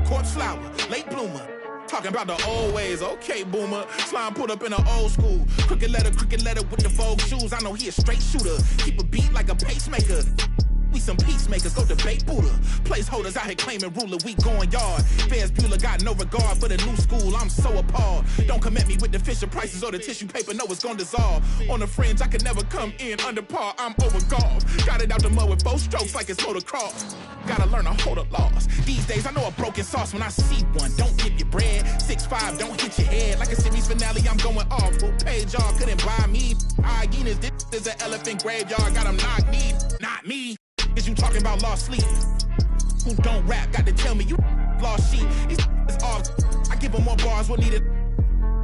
corpse flower, late bloomer. Talking about the old ways, okay, boomer. Slime pulled up in an old school. Crooked letter with the Vogue shoes. I know he a straight shooter. Keep a beat like a pacemaker. We some peacemakers, go debate Buddha. Placeholders out here claiming ruler, we going yard. Fairs Bueller got no regard for the new school, I'm so appalled. Don't come at me with the Fisher prices or the tissue paper, no, it's gonna dissolve. On the fringe, I can never come in under par, I'm over golf. Got it out the mud with 4 strokes like it's motocross. Gotta learn to hold a loss. These days, I know a broken sauce when I see one. Don't give your bread. 6'5", don't hit your head. Like a series finale, I'm going off. Full page, y'all couldn't buy me. Hyenas, this is an elephant graveyard. Got them knocked me, not me. Is you talking about lost sleep? Who don't rap, got to tell me you lost sheep. It's all, I give them more bars, what needed?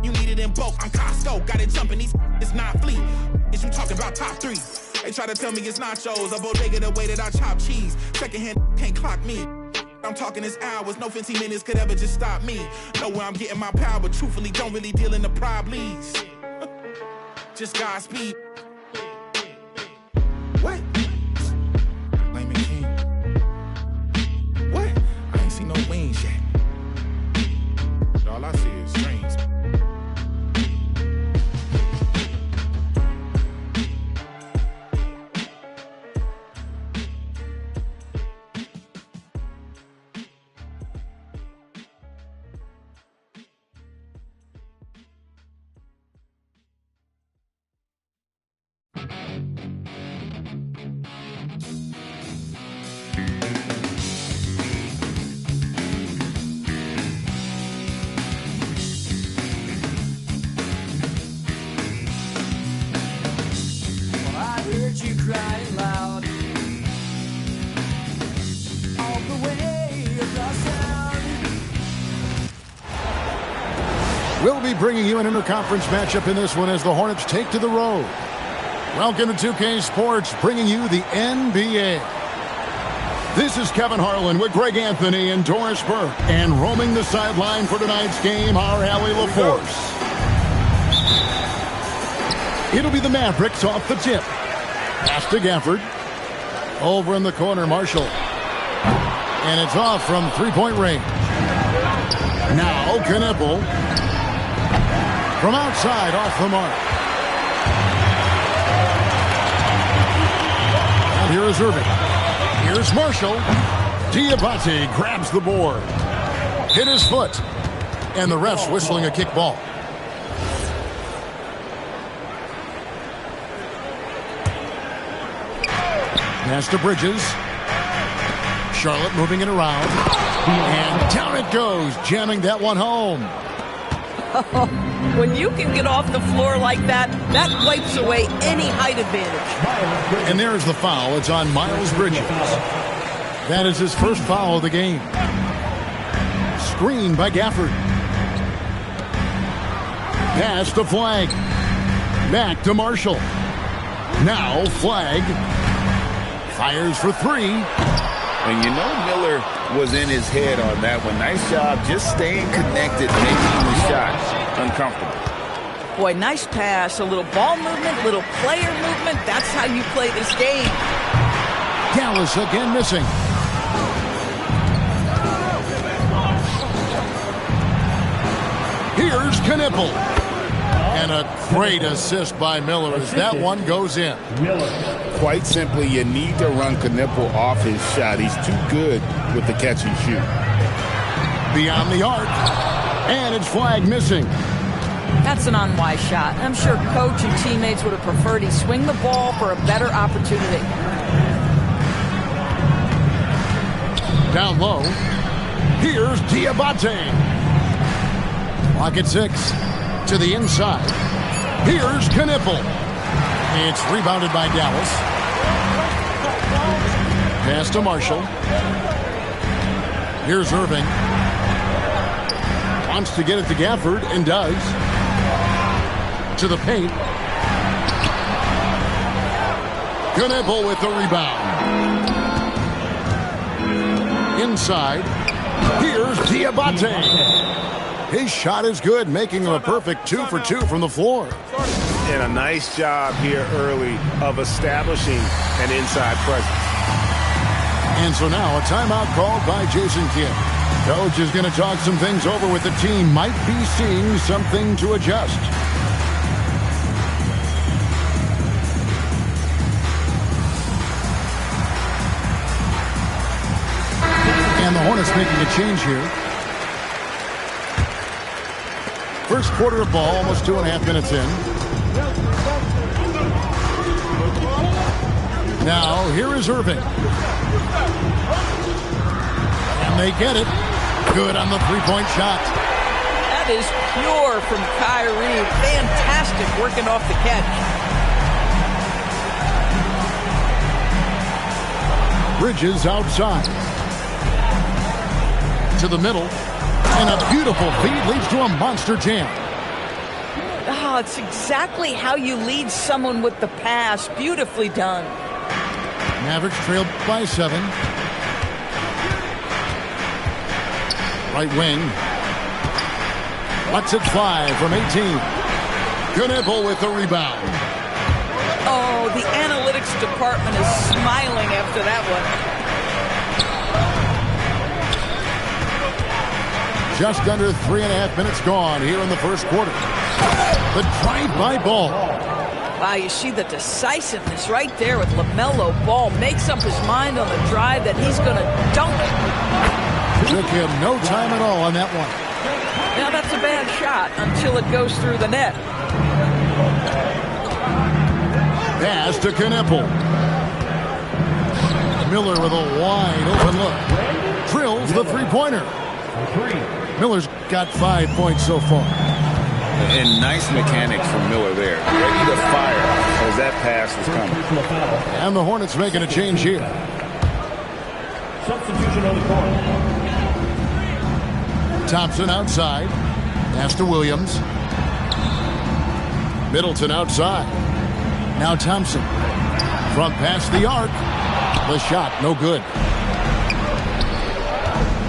You need it in bulk, I'm Costco, got it jumping, it's not fleet. Is you talking about top 3? They try to tell me it's nachos, a bodega the way that I chop cheese. Secondhand can't clock me. I'm talking this hours, no 15 minutes could ever just stop me. Know where I'm getting my power, but truthfully don't really deal in the problems. Just Godspeed. What? No wings yet. All I see is strings. You crying loud all the way across town. We'll be bringing you an interconference matchup in this one as the Hornets take to the road. Welcome to 2K Sports, bringing you the NBA. This is Kevin Harlan with Greg Anthony and Doris Burke, and roaming the sideline for tonight's game, our Allie LaForce. It'll be the Mavericks off the tip. Pass to Gafford. Over in the corner, Marshall. And it's off from three-point range. Now, Knippel. From outside, off the mark. And here is Irving. Here's Marshall. Diabate grabs the board. Hit his foot. And the ref's whistling a kick ball. Pass to Bridges. Charlotte moving it around. And down it goes, jamming that one home. When you can get off the floor like that, that wipes away any height advantage. And there's the foul. It's on Miles Bridges. That is his first foul of the game. Screen by Gafford. Pass to Flagg. Back to Marshall. Now Flagg. Fires for 3. And you know Miller was in his head on that one. Nice job just staying connected, making the shot uncomfortable. Boy, nice pass. A little ball movement, little player movement. That's how you play this game. Dallas again missing. Here's Knippel. And a great assist by Miller as that one goes in. Quite simply, you need to run Knippel off his shot. He's too good with the catch and shoot. Beyond the arc. And it's Flagg missing. That's an unwise shot. I'm sure coach and teammates would have preferred he swing the ball for a better opportunity. Down low. Here's Diabate. Clock at 6. To the inside. Here's Knippel. It's rebounded by Dallas. Pass to Marshall. Here's Irving. Wants to get it to Gafford and does. To the paint. Knippel with the rebound. Inside. Here's Diabate. His shot is good, making him a perfect 2 for 2 from the floor. And a nice job here early of establishing an inside presence. And so now a timeout called by Jason Kidd. Coach is going to talk some things over with the team. Might be seeing something to adjust. And the Hornets making a change here. First quarter of ball, almost 2.5 minutes in. Now, here is Irving. And they get it. Good on the three-point shot. That is pure from Kyrie. Fantastic working off the catch. Bridges outside. To the middle. And a beautiful feed leads to a monster jam. Oh, it's exactly how you lead someone with the pass. Beautifully done. Mavericks trailed by 7. Right wing. Lets it fly from 18. Knipple with the rebound. Oh, the analytics department is smiling after that one. Just under 3.5 minutes gone here in the first quarter. The drive-by ball. Wow, you see the decisiveness right there with LaMelo Ball. Makes up his mind on the drive that he's going to dunk it. Took him no time at all on that one. Now that's a bad shot until it goes through the net. Pass to Knipple. Miller with a wide open look. Drills the three-pointer. Miller's got 5 points so far. And nice mechanics from Miller there. Ready to fire as that pass is coming. And the Hornets making a change here. Substitution on the court. Thompson outside. Pass to Williams. Middleton outside. Now Thompson. Front past the arc. The shot, no good.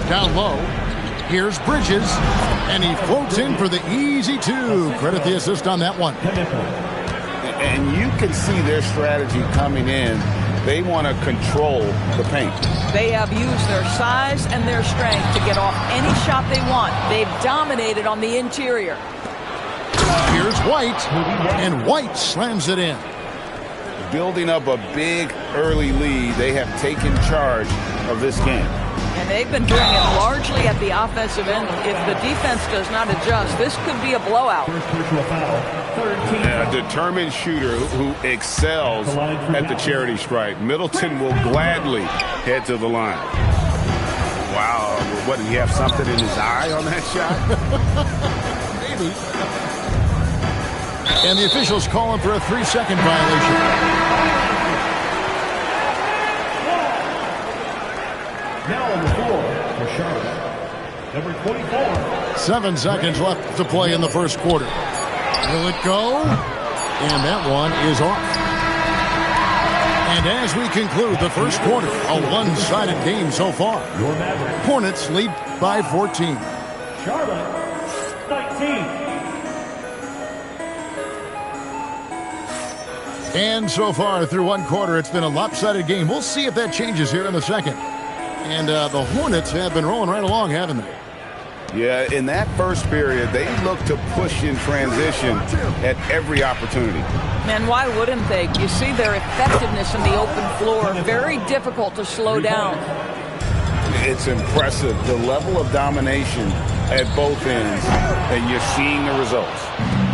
Down low. Here's Bridges. And he floats in for the easy 2. Credit the assist on that one. And you can see their strategy coming in. They want to control the paint. They have used their size and their strength to get off any shot they want. They've dominated on the interior. Here's White, and White slams it in. Building up a big early lead, they have taken charge of this game. And they've been doing it largely at the offensive end. If the defense does not adjust, this could be a blowout. A determined shooter who excels at the charity stripe. Middleton will gladly head to the line. Wow, what, did he have something in his eye on that shot? Maybe. And the officials calling for a 3-second violation. Now on the floor for Charlotte, number 24. 7 seconds left to play in the first quarter. Will it go? And that one is off. And as we conclude the first quarter, a one-sided game so far. Hornets lead by 14. Charlotte, 19. And so far through one quarter, it's been a lopsided game. We'll see if that changes here in the second. And the Hornets have been rolling right along, haven't they? Yeah, in that first period, they looked to push in transition at every opportunity. And why wouldn't they? You see their effectiveness in the open floor. Very difficult to slow down. It's impressive, the level of domination at both ends, and you're seeing the results.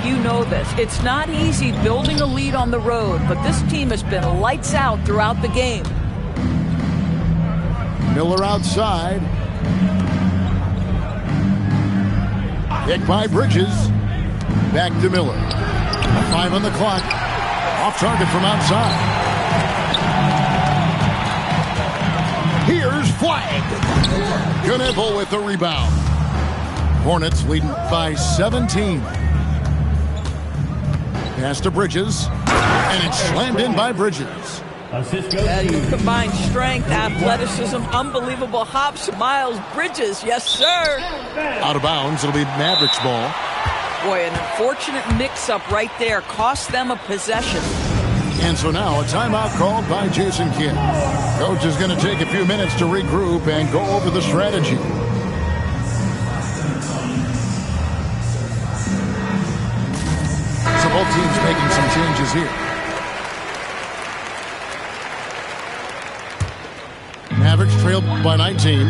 You know this. It's not easy building a lead on the road, but this team has been lights out throughout the game. Miller outside. Kick by Bridges. Back to Miller. 5 on the clock. Off target from outside. Here's Flag. Knipple with the rebound. Hornets leading by 17. Pass to Bridges. And it's slammed in by Bridges. You combine strength, athleticism, unbelievable hops. Miles Bridges, yes, sir. Out of bounds. It'll be Mavericks ball. Boy, an unfortunate mix-up right there. Cost them a possession. And so now a timeout called by Jason Kidd. Coach is going to take a few minutes to regroup and go over the strategy. Both teams making some changes here. Mavericks trailed by 19.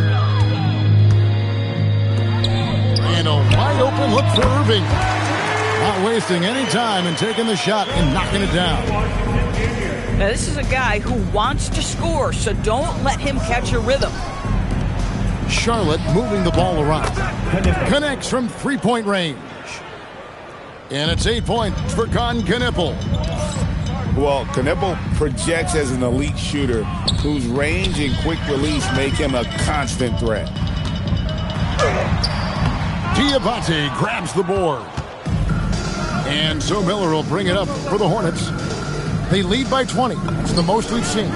And a wide open look for Irving. Not wasting any time and taking the shot and knocking it down. Now, this is a guy who wants to score, so don't let him catch a rhythm. Charlotte moving the ball around. Connects from three-point range. And it's 8 points for Con Knippel. Well, Knippel projects as an elite shooter whose range and quick release make him a constant threat. Diabate grabs the board. And so Miller will bring it up for the Hornets. They lead by 20. That's the most we've seen.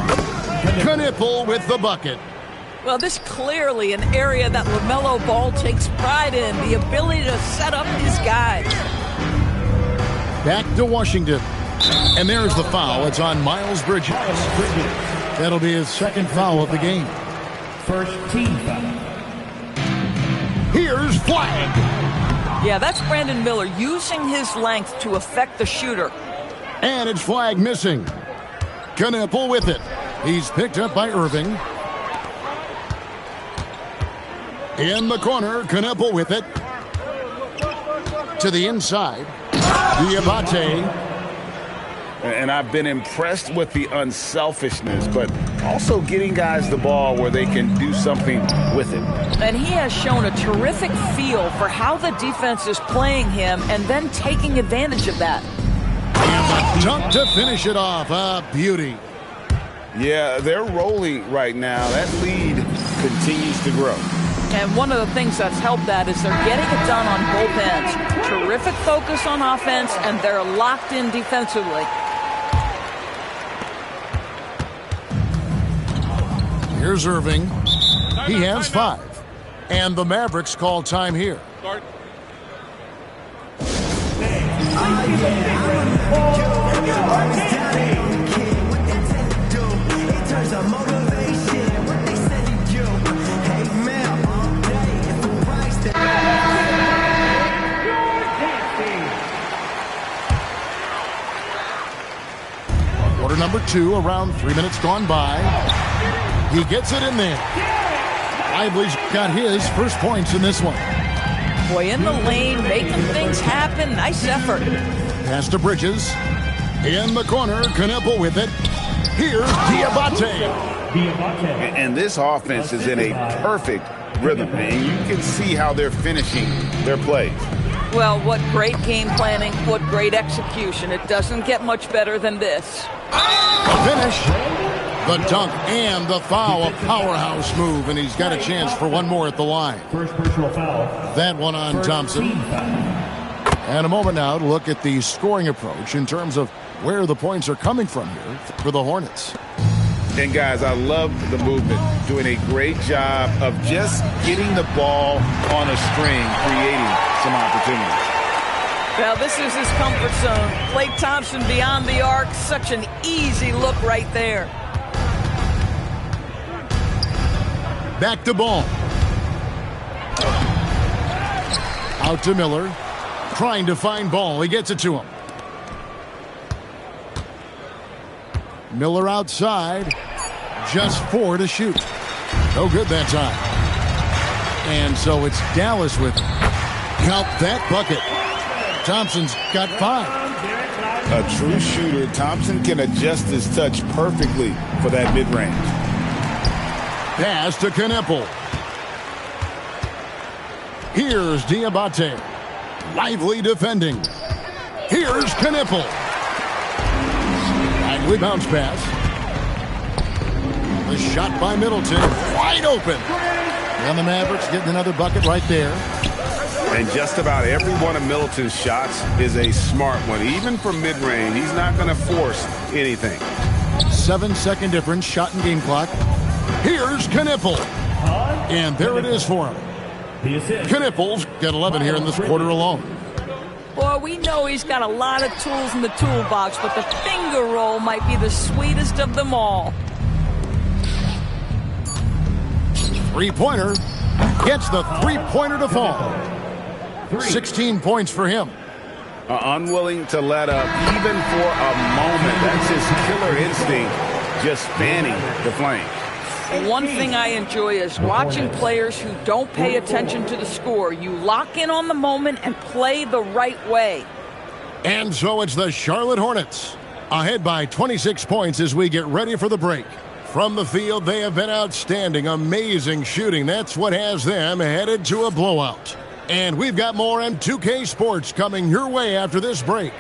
Knippel with the bucket. Well, this clearly an area that LaMelo Ball takes pride in, the ability to set up his guys. Back to Washington. And there's the foul. It's on Miles Bridges. That'll be his second foul of the game. First team foul. Here's Flag. Yeah, that's Brandon Miller using his length to affect the shooter. And it's Flag missing. Knippel with it. He's picked up by Irving. In the corner, Knippel with it. To the inside. Diabate. And I've been impressed with the unselfishness, but also getting guys the ball where they can do something with it. And he has shown a terrific feel for how the defense is playing him and then taking advantage of that. And the dunk to finish it off. A beauty. Yeah, they're rolling right now. That lead continues to grow. And one of the things that's helped that is they're getting it done on both ends. Terrific focus on offense, and they're locked in defensively. Here's Irving. He has 5. And the Mavericks call time here. Quarter number 2, around 3 minutes gone by. He gets it in there. Lively's got his first points in this one. Boy, in the lane, making things happen. Nice effort. Pass to Bridges. In the corner, Knippel with it. Here's Diabate. And this offense is in a perfect rhythm, and you can see how they're finishing their plays. Well, what great game planning, what great execution. It doesn't get much better than this. The finish, the dunk, and the foul. A powerhouse move, and he's got a chance for one more at the line. First personal foul. That one on Thompson. And a moment now to look at the scoring approach in terms of where the points are coming from here for the Hornets. And guys, I love the movement, doing a great job of just getting the ball on a string, creating some opportunities. Now, this is his comfort zone. Klay Thompson beyond the arc, such an easy look right there. Back to Ball. Out to Miller. Trying to find Ball. He gets it to him. Miller outside. Just 4 to shoot. No good that time. And so it's Dallas with count that bucket. Thompson's got 5. A true shooter, Thompson can adjust his touch perfectly for that mid-range. Pass to Knippel. Here's Diabate. Lively defending. Here's Knippel. Lively bounce pass. The shot by Middleton. Wide open. And the Mavericks getting another bucket right there. And just about every one of Middleton's shots is a smart one. Even from mid-range, he's not going to force anything. 7-second difference, shot and game clock. Here's Knippel. And there it is for him. Knippel's got 11 here in this quarter alone. Boy, we know he's got a lot of tools in the toolbox, but the finger roll might be the sweetest of them all. Three-pointer. Gets the three-pointer to fall. 16 points for him. are unwilling to let up even for a moment. That's his killer instinct, just fanning the flame. One thing I enjoy is watching players who don't pay attention to the score. You lock in on the moment and play the right way. And so it's the Charlotte Hornets ahead by 26 points as we get ready for the break. From the field, they have been outstanding, amazing shooting. That's what has them headed to a blowout. And we've got more on 2K Sports coming your way after this break.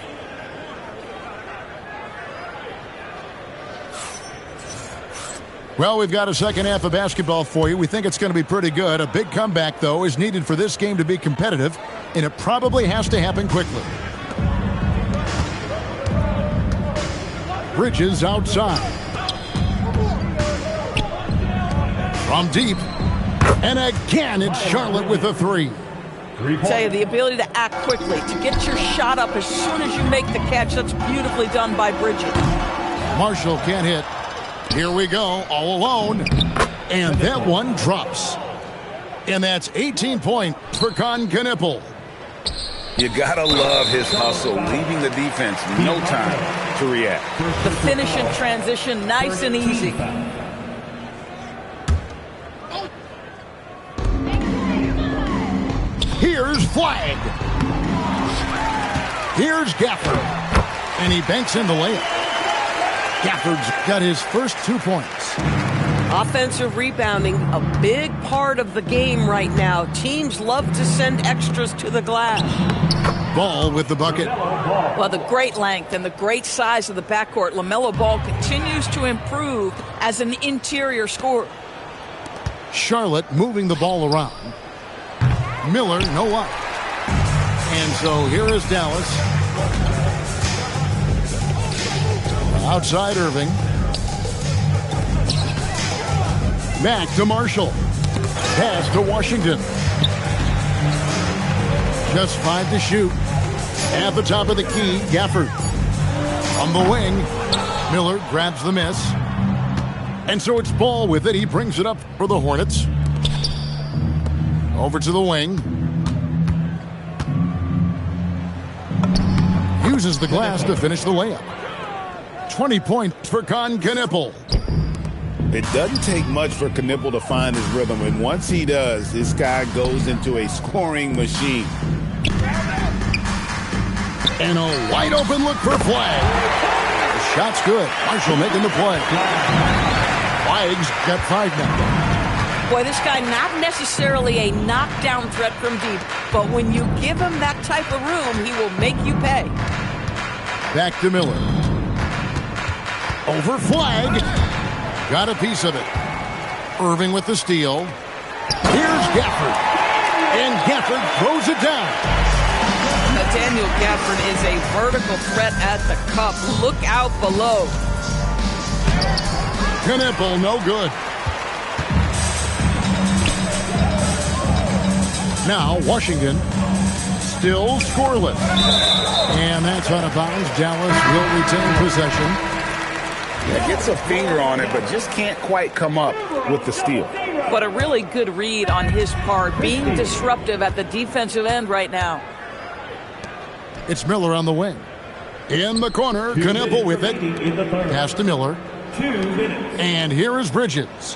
Well, we've got a second half of basketball for you. We think it's going to be pretty good. A big comeback, though, is needed for this game to be competitive, and it probably has to happen quickly. Bridges outside. From deep. And again, it's Charlotte with a three. I tell you, the ability to act quickly, to get your shot up as soon as you make the catch, that's beautifully done by Bridges. Marshall can't hit. Here we go, all alone. And that one drops. And that's 18 points for Con Knippel. You gotta love his hustle, leaving the defense no time to react. The finish in transition, nice and easy. Here's Flag. Here's Gafford. And he banks in the layup. Gafford's got his first 2 points. Offensive rebounding, a big part of the game right now. Teams love to send extras to the glass. Ball with the bucket. Well, the great length and the great size of the backcourt. LaMelo Ball continues to improve as an interior scorer. Charlotte moving the ball around. Miller, no luck. And so here is Dallas. Outside Irving. Back to Marshall. Pass to Washington. Just 5 to shoot. At the top of the key, Gafford. On the wing, Miller grabs the miss. And so it's Ball with it. He brings it up for the Hornets. Over to the wing. Uses the glass to finish the layup. 20 points for Con Knippel. It doesn't take much for Knippel to find his rhythm, and once he does, this guy goes into a scoring machine. And a wide open look for Flag. The shot's good. Marshall making the play. Flag's got 5 now. Boy, this guy not necessarily a knockdown threat from deep, but when you give him that type of room, he will make you pay. Back to Miller. Over Flag. Got a piece of it. Irving with the steal. Here's Gafford. And Gafford throws it down. Nathaniel Gafford is a vertical threat at the cup. Look out below. Knippel, no good. Now Washington still scoreless. And that's out of bounds. Dallas will retain possession. Yeah, gets a finger on it, but just can't quite come up with the steal. But a really good read on his part, being disruptive at the defensive end right now. It's Miller on the wing. In the corner, Knippel with it. Pass to Miller. And here is Bridges.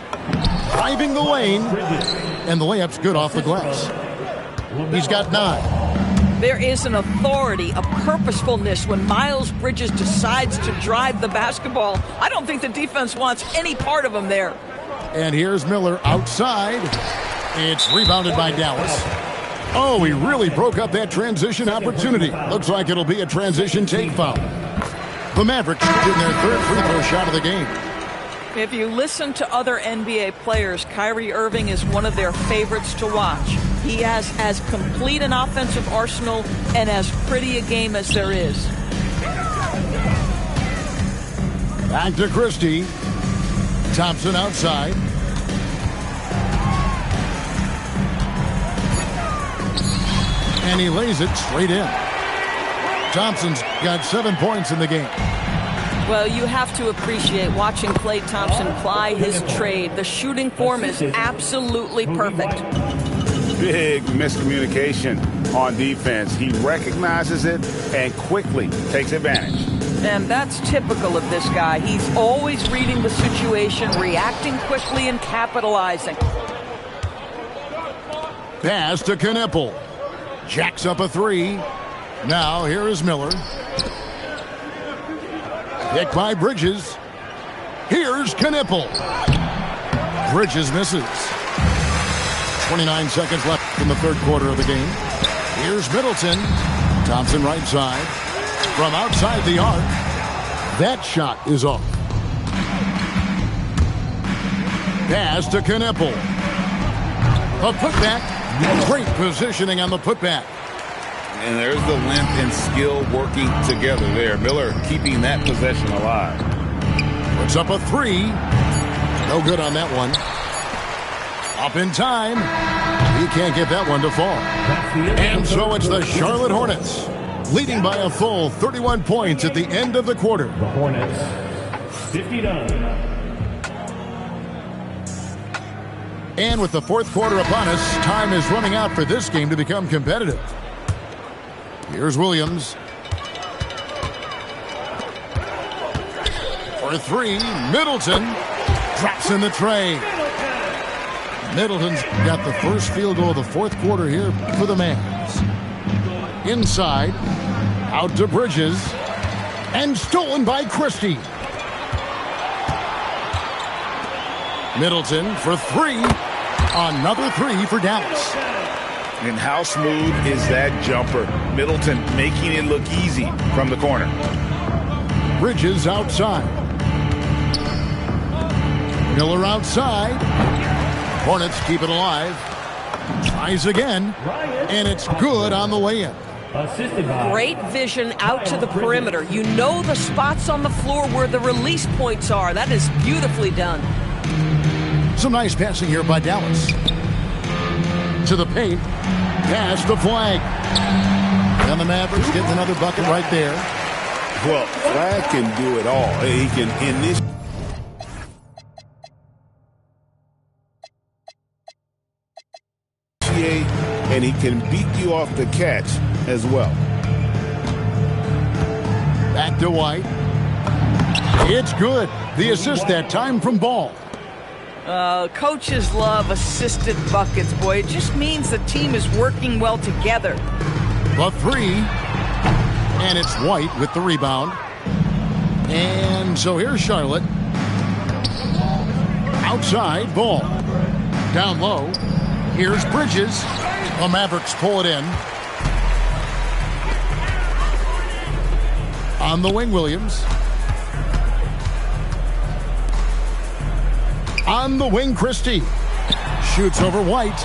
Driving the lane. And the layup's good off the glass. He's got 9. There is an authority, a purposefulness when Miles Bridges decides to drive the basketball. I don't think the defense wants any part of him there. And here's Miller outside. It's rebounded by Dallas. Oh, he really broke up that transition opportunity. Looks like it'll be a transition take foul. The Mavericks getting their 3rd free throw shot of the game. If you listen to other NBA players, Kyrie Irving is one of their favorites to watch. He has as complete an offensive arsenal and as pretty a game as there is. Back to Christie. Thompson outside. And he lays it straight in. Thompson's got 7 points in the game. Well, you have to appreciate watching Klay Thompson ply his trade. The shooting form is absolutely perfect. big miscommunication on defense. He recognizes it and quickly takes advantage. And that's typical of this guy. He's always reading the situation, reacting quickly, and capitalizing. Pass to Knipple. Jacks up a three. Now here is Miller. Picked by Bridges. Here's Knipple. Bridges misses. 29 seconds left in the third quarter of the game. Here's Middleton. Thompson right side. From outside the arc. That shot is off. Pass to Knipple. A putback. Great positioning on the putback. And there's the length and skill working together there. Miller keeping that possession alive. Puts up a three. No good on that one. Up in time. He can't get that one to fall. And so it's the Charlotte Hornets, leading by a full 31 points at the end of the quarter. The Hornets, 59. And with the fourth quarter upon us, time is running out for this game to become competitive. Here's Williams. For three, Middleton drops in the tray. Middleton's got the first field goal of the fourth quarter here for the Mavs. Inside, out to Bridges, and stolen by Christie. Middleton for three. Another three for Dallas. And how smooth is that jumper? Middleton making it look easy from the corner. Bridges outside. Miller outside. Hornets keep it alive. Tries again. And it's good on the way in. Great vision out to the perimeter. You know the spots on the floor where the release points are. That is beautifully done. Some nice passing here by Dallas. To the paint. Pass the Flag. And the Mavericks getting another bucket right there. Well, Flag can do it all. He can initiate, and he can beat you off the catch as well. Back to White. It's good. The assist that time from Ball. Coaches love assisted buckets, boy. It just means the team is working well together. The three. And it's White with the rebound. And so here's Charlotte. Outside, Ball. Down low. Here's Bridges. The Mavericks pull it in. On the wing, Williams. On the wing, Christie. Shoots over White.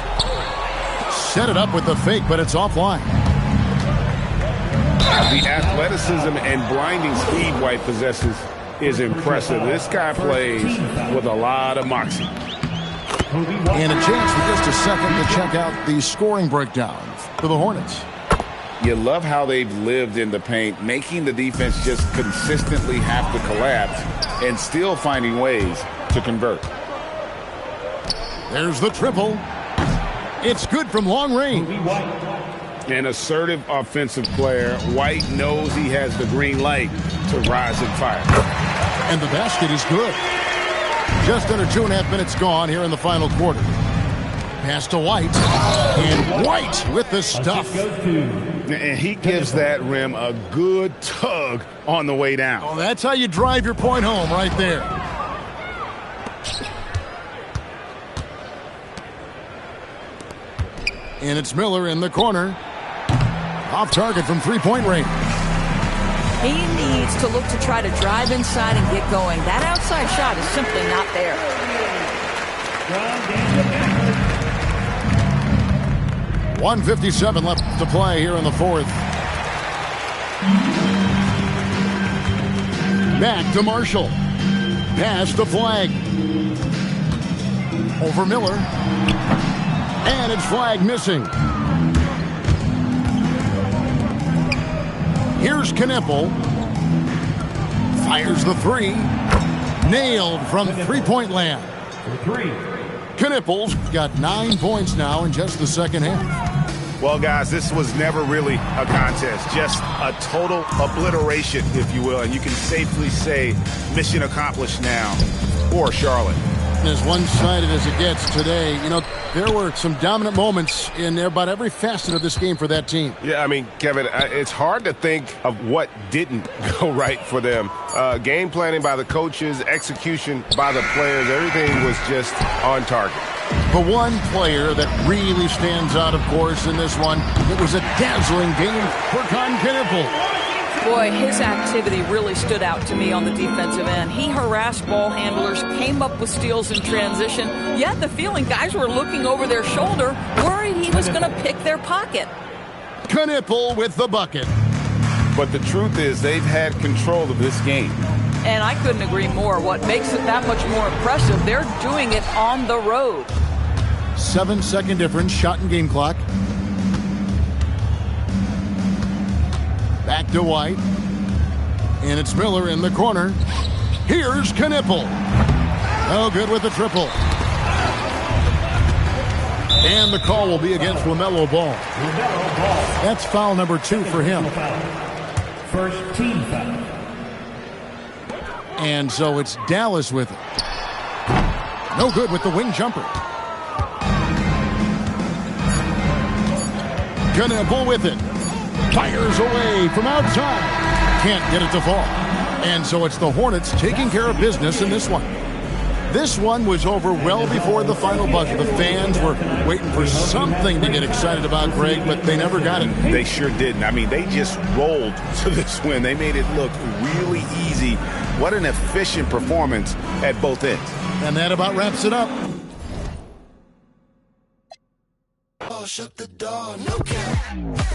Set it up with the fake, but it's offline. The athleticism and blinding speed White possesses is impressive. This guy plays with a lot of moxie. And a chance for just a second to check out the scoring breakdown for the Hornets. You love how they've lived in the paint, making the defense just consistently have to collapse and still finding ways to convert. There's the triple. It's good from long range. An assertive offensive player. White knows he has the green light to rise and fire. And the basket is good. Just under 2.5 minutes gone here in the final quarter. Pass to White. And White with the stuff. And he gives that rim a good tug on the way down. Oh, that's how you drive your point home right there. And it's Miller in the corner. Off target from three-point range. He needs to look to try to drive inside and get going. That outside shot is simply not there. 1:57 left to play here in the fourth. Back to Marshall. Pass the Flag. Over Miller. And it's Flag missing. Here's Knipple. Fires the three. Nailed from three-point land. For three, Knipples got 9 points now in just the second half. Well, guys, this was never really a contest, just a total obliteration, if you will. And you can safely say mission accomplished now for Charlotte. As one-sided as it gets today, you know, there were some dominant moments in about every facet of this game for that team. Yeah, I mean, Kevin, it's hard to think of what didn't go right for them. Game planning by the coaches, execution by the players, everything was just on target. The one player that really stands out, of course, in this one, it was a dazzling game for Knipples. Boy, his activity really stood out to me on the defensive end. He harassed ball handlers, came up with steals in transition. You had the feeling guys were looking over their shoulder, worried he was going to pick their pocket. Knipple with the bucket. But the truth is they've had control of this game. And I couldn't agree more. What makes it that much more impressive, they're doing it on the road. 7-second difference, shot and game clock. Back to White. And it's Miller in the corner. Here's Knipple. No good with the triple. And the call will be against LaMelo Ball. That's foul number 2 for him. First team foul. And so it's Dallas with it. No good with the wing jumper. Knipple with it. Fires away from outside. Can't get it to fall. And so it's the Hornets taking care of business in this one. This one was over well before the final buzzer. The fans were waiting for something to get excited about, Greg, but they never got it. They sure didn't. I mean, they just rolled to this win. They made it look really easy. What an efficient performance at both ends. And that about wraps it up. Oh, shut the door, no cap.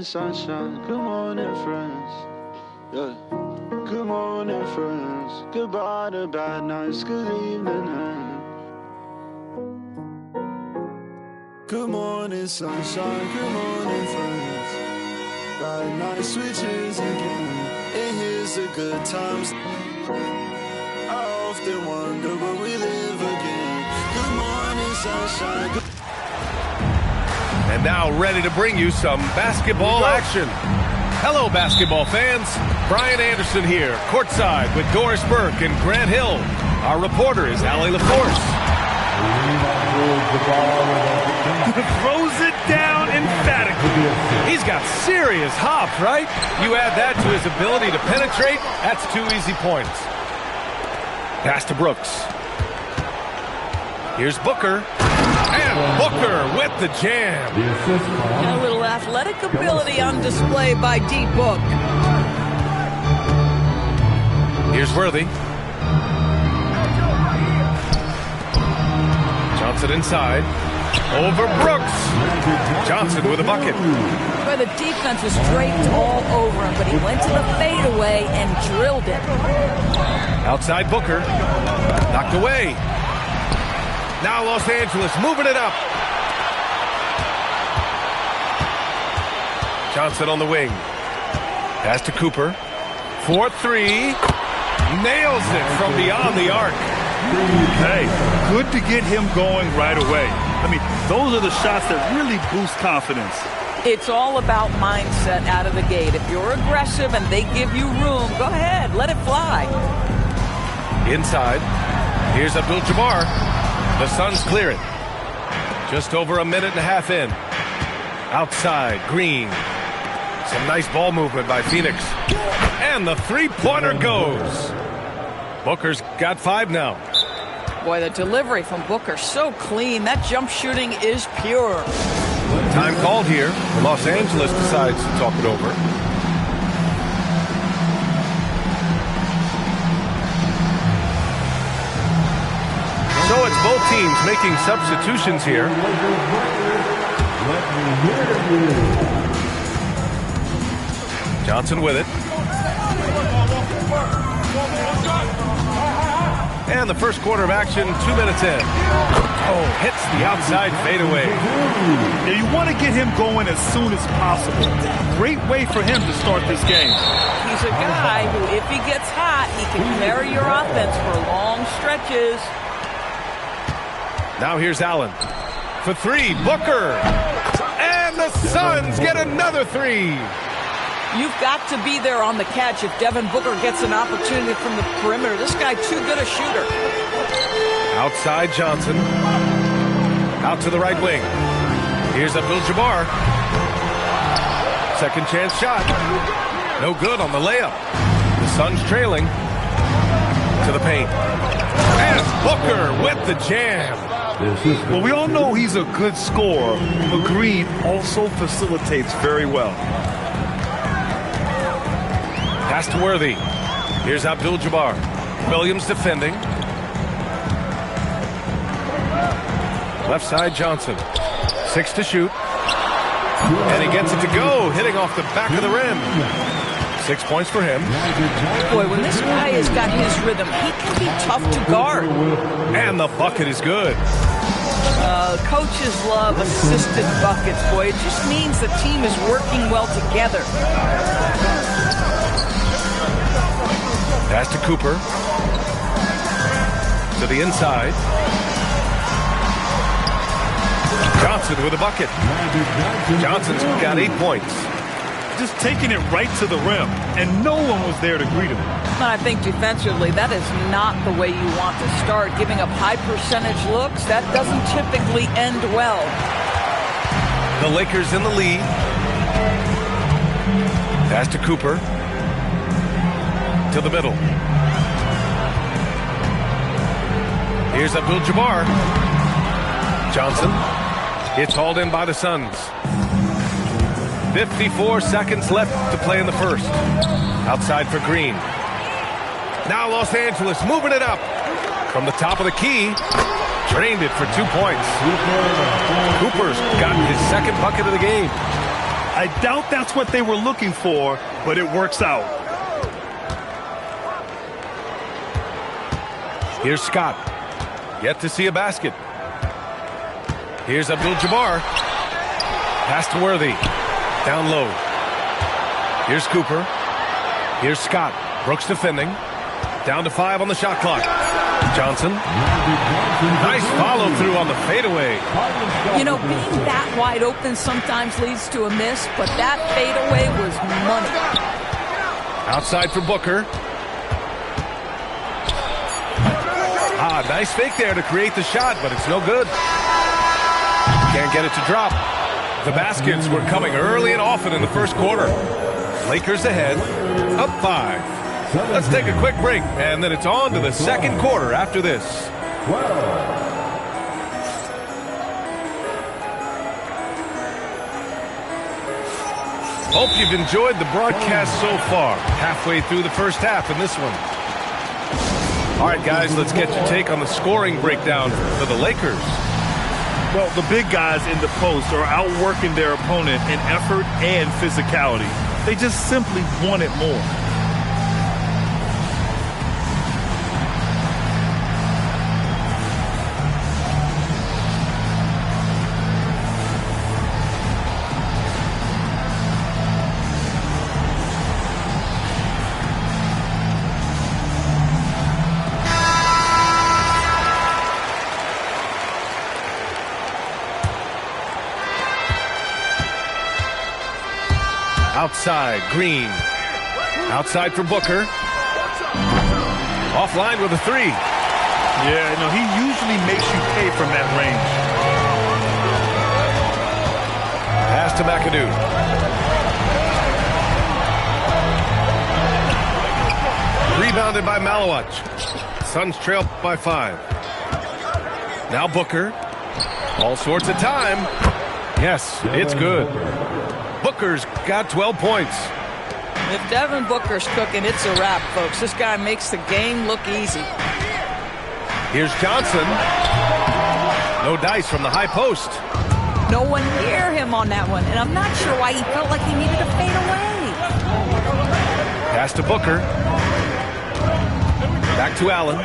Sunshine, good morning, friends. Yeah. Good morning, friends. Goodbye to bad nights, good evening, and good morning, sunshine, good morning, friends. Bad night switches again, and here's the good times. I often wonder will we live again. Good morning, sunshine, good. And now ready to bring you some basketball action. Hello, basketball fans. Brian Anderson here, courtside with Doris Burke and Grant Hill. Our reporter is Allie LaForce. Throws it down emphatically. He's got serious hops, right? You add that to his ability to penetrate, that's 2 easy points. Pass to Brooks. Here's Booker. And Booker with the jam. A little athletic ability on display by D-Book. Here's Worthy. Johnson inside. Over Brooks. Johnson with a bucket. Where the defense was draped all over him, but he went to the fadeaway and drilled it. Outside Booker. Knocked away. Now Los Angeles moving it up. Johnson on the wing. Pass to Cooper. 4-3. Nails it from beyond the arc. Hey, good to get him going right away. I mean, those are the shots that really boost confidence. It's all about mindset out of the gate. If you're aggressive and they give you room, go ahead, let it fly. Inside, here's Abdul-Jabbar. The Suns clear it. Just over a minute and a half in. Outside, Green. Some nice ball movement by Phoenix. And the three-pointer goes. Booker's got 5 now. Boy, the delivery from Booker, so clean. That jump shooting is pure. Time called here. Los Angeles decides to talk it over. So it's both teams making substitutions here. Johnson with it. And the first quarter of action, 2 minutes in. Oh, hits the outside fadeaway. Yeah, you want to get him going as soon as possible. Great way for him to start this game. He's a guy who, if he gets hot, he can carry your offense for long stretches. Now here's Allen. For 3, Booker. And the Suns get another 3. You've got to be there on the catch if Devin Booker gets an opportunity from the perimeter. This guy too good a shooter. Outside Johnson. Out to the right wing. Here's Abdul-Jabbar. Second chance shot. No good on the layup. The Suns trailing to the paint. And Booker with the jam. Well, we all know he's a good scorer, but Green also facilitates very well. Pass to Worthy. Here's Abdul-Jabbar. Williams defending. Left side Johnson. 6 to shoot. And he gets it to go, hitting off the back of the rim. 6 points for him. Boy, when this guy has got his rhythm, he can be tough to guard. And the bucket is good. Coaches love assisted buckets, boy. It just means the team is working well together. Pass to Cooper. To the inside. Johnson with a bucket. Johnson's got 8 points. Just taking it right to the rim, and no one was there to greet him. I think defensively, that is not the way you want to start. Giving up high percentage looks, that doesn't typically end well. The Lakers in the lead. Pass to Cooper. To the middle. Here's Abdul-Jabbar. Johnson. It's hauled in by the Suns. 54 seconds left to play in the first. Outside for Green. Now Los Angeles moving it up. From the top of the key. Drained it for 2 points. Cooper's got his second bucket of the game. I doubt that's what they were looking for, but it works out. Here's Scott. Yet to see a basket. Here's Abdul-Jabbar. Pass to Worthy. Down low. Here's Cooper. Here's Scott. Brooks defending. Down to 5 on the shot clock. Johnson. Nice follow through on the fadeaway. You know, being that wide open sometimes leads to a miss, but that fadeaway was money. Outside for Booker. Nice fake there to create the shot, but it's no good. Can't get it to drop. The baskets were coming early and often in the first quarter. Lakers ahead, up 5. Let's take a quick break, and then it's on to the second quarter after this. Hope you've enjoyed the broadcast so far. Halfway through the first half in this one. All right, guys, let's get your take on the scoring breakdown for the Lakers. Well, the big guys in the post are outworking their opponent in effort and physicality. They just simply want it more. Outside, Green. Outside for Booker. Offline with a three. Yeah, no, he usually makes you pay from that range. Pass to McAdoo. Rebounded by Malawach. Suns trail by 5. Now Booker. All sorts of time. Yes, it's good. Booker's got 12 points. If Devin Booker's cooking, it's a wrap, folks. This guy makes the game look easy. Here's Johnson. No dice from the high post. No one near him on that one, and I'm not sure why he felt like he needed to fade away. Pass to Booker. Back to Allen.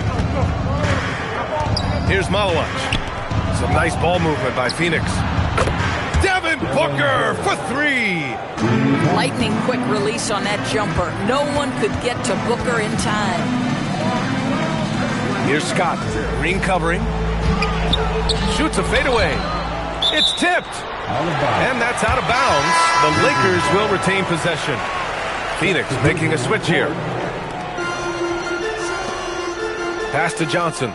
Here's Malawach. Some nice ball movement by Phoenix. Devin Booker for 3. Lightning quick release on that jumper. No one could get to Booker in time. Here's Scott. Green covering. Shoots a fadeaway. It's tipped. And that's out of bounds. The Lakers will retain possession. Phoenix making a switch here. Pass to Johnson.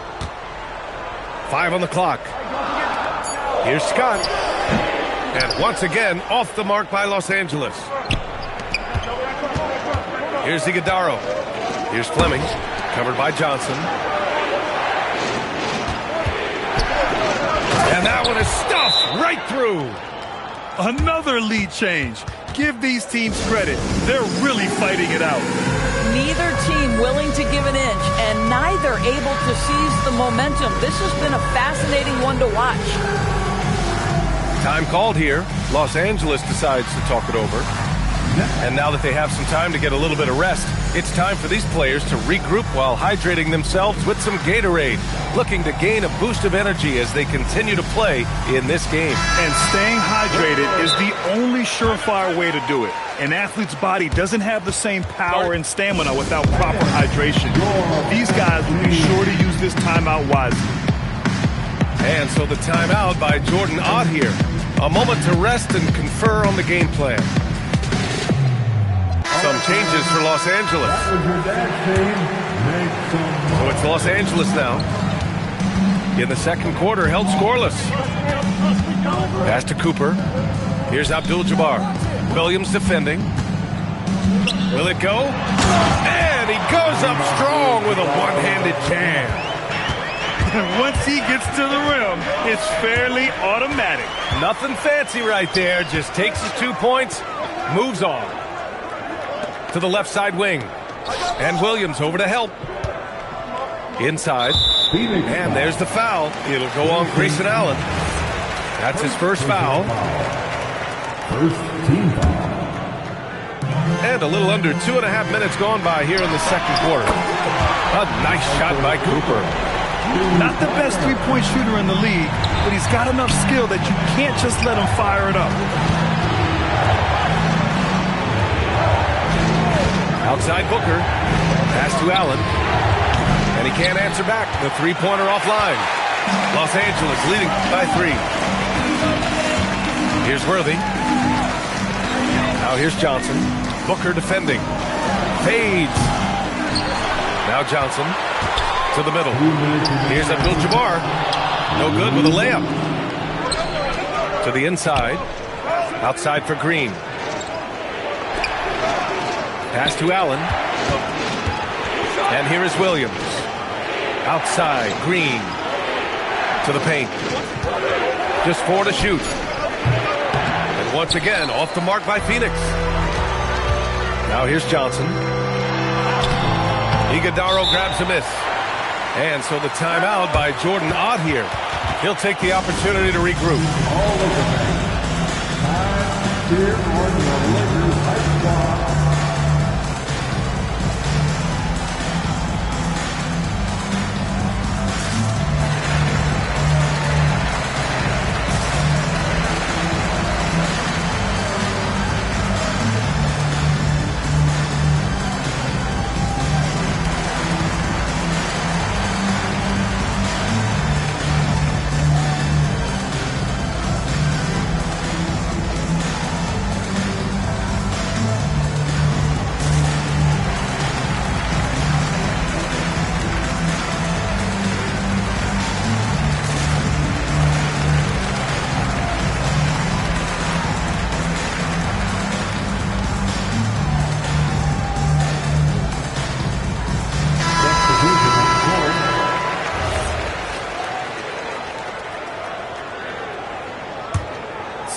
5 on the clock. Here's Scott. And once again, off the mark by Los Angeles. Here's Iguodala. Here's Fleming. Covered by Johnson. And that one is stuffed right through. Another lead change. Give these teams credit. They're really fighting it out. Neither team willing to give an inch, and neither able to seize the momentum. This has been a fascinating one to watch. Time called here. Los Angeles decides to talk it over. And now that they have some time to get a little bit of rest, it's time for these players to regroup while hydrating themselves with some Gatorade, looking to gain a boost of energy as they continue to play in this game. And staying hydrated is the only surefire way to do it. An athlete's body doesn't have the same power and stamina without proper hydration. These guys will be sure to use this timeout wisely. And so the timeout by Jordan Ott here. A moment to rest and confer on the game plan. Some changes for Los Angeles. So it's Los Angeles now. In the second quarter, held scoreless. Pass to Cooper. Here's Abdul-Jabbar. Williams defending. Will it go? And he goes up strong with a one-handed jam. Once he gets to the rim, it's fairly automatic. Nothing fancy right there. Just takes his 2 points, moves on. To the left side wing. And Williams over to help. Inside. And there's the foul. It'll go on Grayson Allen. That's his first foul. First team foul. And a little under 2.5 minutes gone by here in the second quarter. A nice shot by Cooper. Not the best three-point shooter in the league, but he's got enough skill that you can't just let him fire it up. Outside Booker. Pass to Allen. And he can't answer back. The three-pointer offline. Los Angeles leading by 3. Here's Worthy. Now here's Johnson. Booker defending. Fades. Now Johnson. To the middle. Here's Abdul-Jabbar. No good with a layup. To the inside. Outside for Green. Pass to Allen. And here is Williams. Outside. Green. To the paint. Just 4 to shoot. And once again, off the mark by Phoenix. Now here's Johnson. Iguodala grabs a miss. And so the timeout by Jordan Ott here. He'll take the opportunity to regroup. All of the time here on the Lakers High Squad.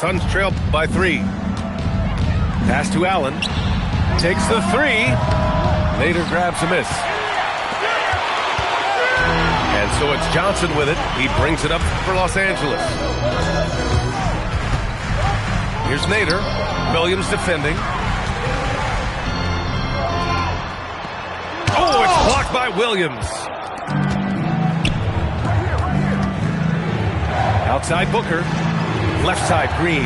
Suns trail by 3. Pass to Allen. Takes the 3. Nader grabs a miss. And so it's Johnson with it. He brings it up for Los Angeles. Here's Nader. Williams defending. Oh, it's blocked by Williams. Outside Booker. Left side Green.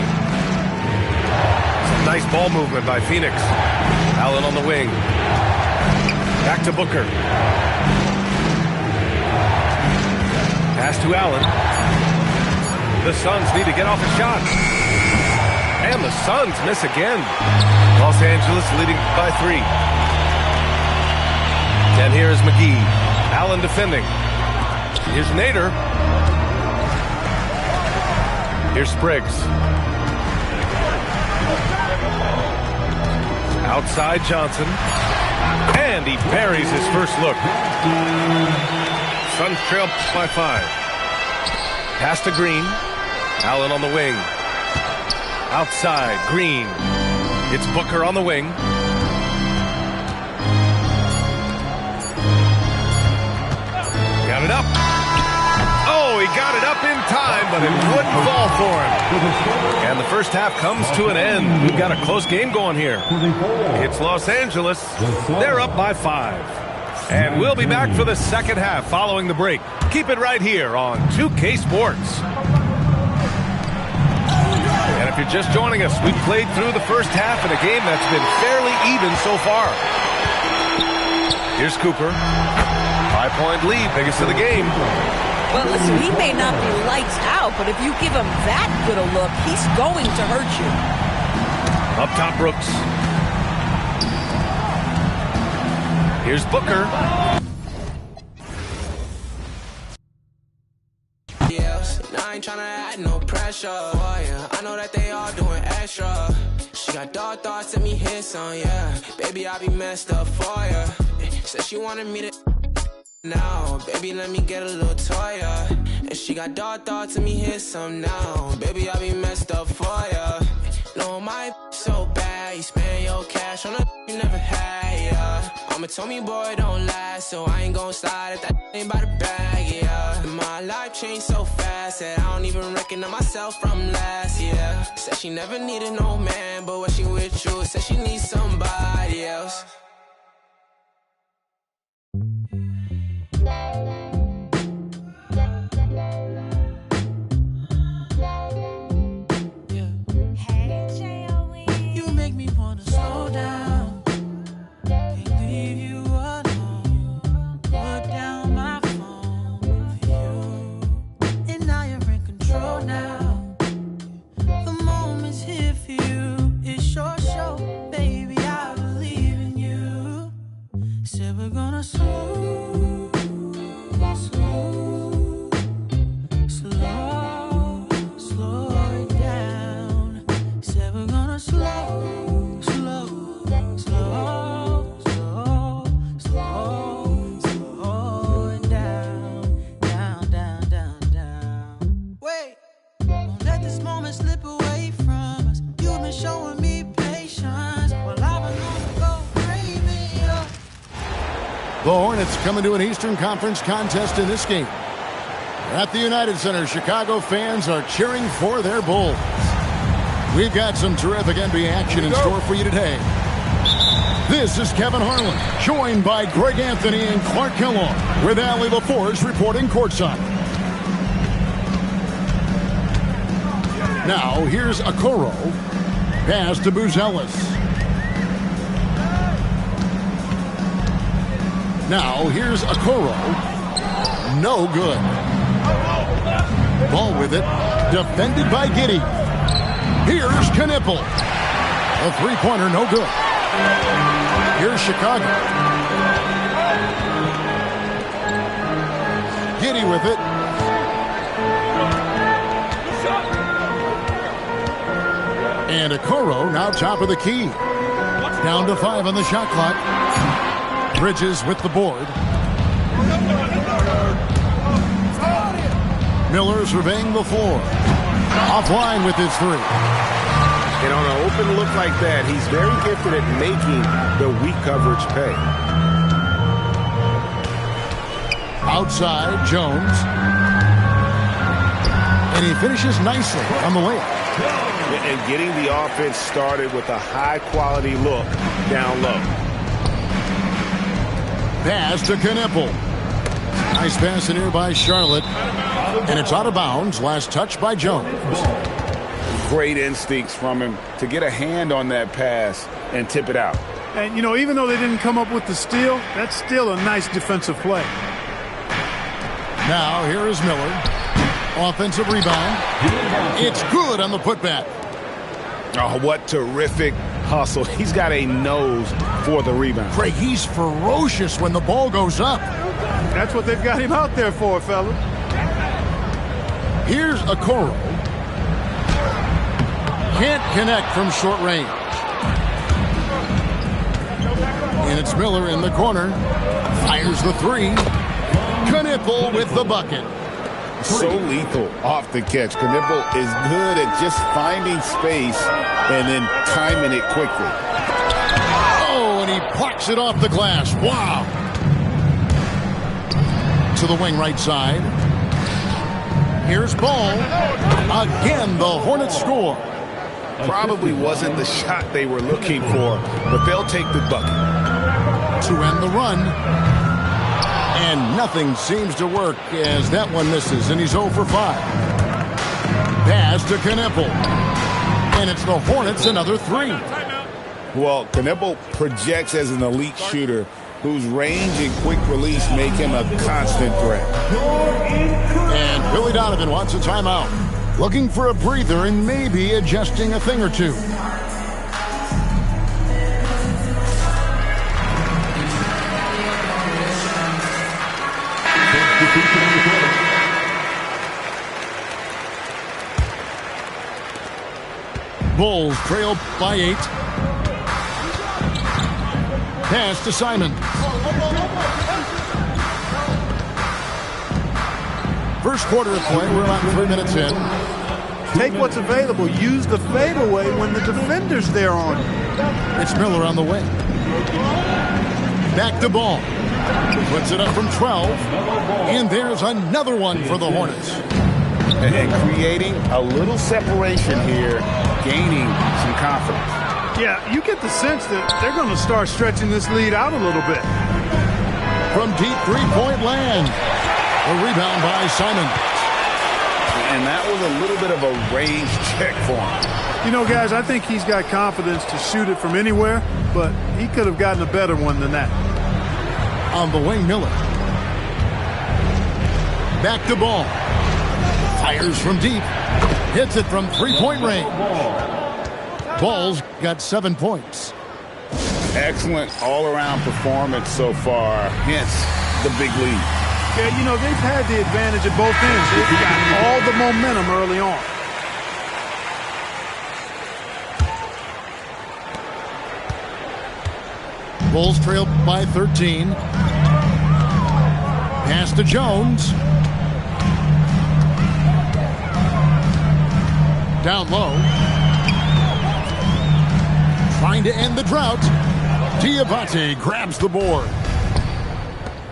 Some nice ball movement by Phoenix. Allen on the wing. Back to Booker. Pass to Allen. The Suns need to get off a shot. And the Suns miss again. Los Angeles leading by 3. And here is McGee. Allen defending. Here's Nader. Here's Spriggs. Outside Johnson. And he buries his first look. Suns trail by 5. Pass to Green. Allen on the wing. Outside Green. It's Booker on the wing. Got it up. Oh, he got it up in time, but it wouldn't fall for him. And the first half comes to an end. We've got a close game going here. It's Los Angeles. They're up by 5. And we'll be back for the second half following the break. Keep it right here on 2K Sports. And if you're just joining us, we've played through the first half in a game that's been fairly even so far. Here's Cooper. 5-point lead, biggest of the game. Well, listen, he may not be lights out, but if you give him that good a look, he's going to hurt you. Up top, Brooks. Here's Booker. I ain't tryna add no pressure. Oh, yeah. I know that they all doing extra. She got dark thoughts, let me hit some, yeah. Baby, I be messed up for ya. Said she wanted me to now. Baby, let me get a little toy, yeah. And she got dark thoughts, let me hit some now. Baby, I be messed up for ya. No, my so bad. You spend your cash on a you never had, yeah. I'm a Tommy boy, don't last, so I ain't gon' slide if that ain't by the bag, yeah. My life changed so fast that I don't even recognize myself from last year. Said she never needed no man, but when she with you, said she needs somebody else. You make me wanna slow down. Can't leave you alone. Put down my phone for you. And now you're in control now. The moment's here for you. It's your show, baby. I believe in you. Said we're gonna slow, slow, slow, slow it down. Said we're gonna slow, slow, slow, slow, slow, slow it down, down, down, down, down. Wait, don't let this moment slip away from us. You've been showing me patience while I've been on the go crazy. The Hornets coming to an Eastern Conference contest in this game. At the United Center, Chicago fans are cheering for their Bulls. We've got some terrific NBA action in store for you today. This is Kevin Harlan, joined by Greg Anthony and Clark Kellogg, with Allie LaForge reporting courtside. Now, here's Okoro. Pass to Buzelis. Now, here's Okoro. No good. Ball with it. Defended by Giddey. Here's Knipple. A three-pointer, no good. Here's Chicago. Giddey with it. And Okoro now top of the key. Down to 5 on the shot clock. Bridges with the board. Miller surveying the floor. Offline with his three. And on an open look like that, he's very gifted at making the weak coverage pay. Outside, Jones. And he finishes nicely on the layup. And getting the offense started with a high-quality look down low. Pass to Knipple. Nice pass in here by Charlotte. And it's out of bounds. Last touch by Jones. Great instincts from him to get a hand on that pass and tip it out. And, you know, even though they didn't come up with the steal, that's still a nice defensive play. Now, here is Miller. Offensive rebound. It's good on the putback. Oh, what terrific hustle. He's got a nose for the rebound. Craig, he's ferocious when the ball goes up. That's what they've got him out there for, fella. Here's Okoro. Can't connect from short range. And it's Miller in the corner. Fires the three. Knipple with the bucket. So lethal off the catch. Knipple is good at just finding space and then timing it quickly. Oh, and he plucks it off the glass. Wow. To the wing right side. Here's Ball. Again, the Hornets score. Probably wasn't the shot they were looking for, but they'll take the bucket. To end the run. And nothing seems to work as that one misses, and he's 0 for 5. Pass to Knipple. And it's the Hornets another three. Well, Knipple projects as an elite shooter whose range and quick release make him a constant threat. And Billy Donovan wants a timeout. Looking for a breather and maybe adjusting a thing or two. Bulls trail by 8. Pass to Simon. First quarter of play, we're about 3 minutes in. Take what's available. Use the fadeaway when the defender's there on you. It's Miller on the wing. Back to Ball. Puts it up from 12. And there's another one for the Hornets. And creating a little separation here, gaining some confidence. Yeah, you get the sense that they're going to start stretching this lead out a little bit. From deep three-point land. A rebound by Simon. And that was a little bit of a range check for him. You know, guys, I think he's got confidence to shoot it from anywhere, but he could have gotten a better one than that. On the wing, Miller. Back to Ball. Fires from deep. Hits it from three-point range. Ball's got 7 points. Excellent all-around performance so far, hence the big lead. Yeah, you know, they've had the advantage at both ends. They've got all the momentum early on. Bulls trail by 13. Pass to Jones. Down low. Trying to end the drought. Diabate grabs the board.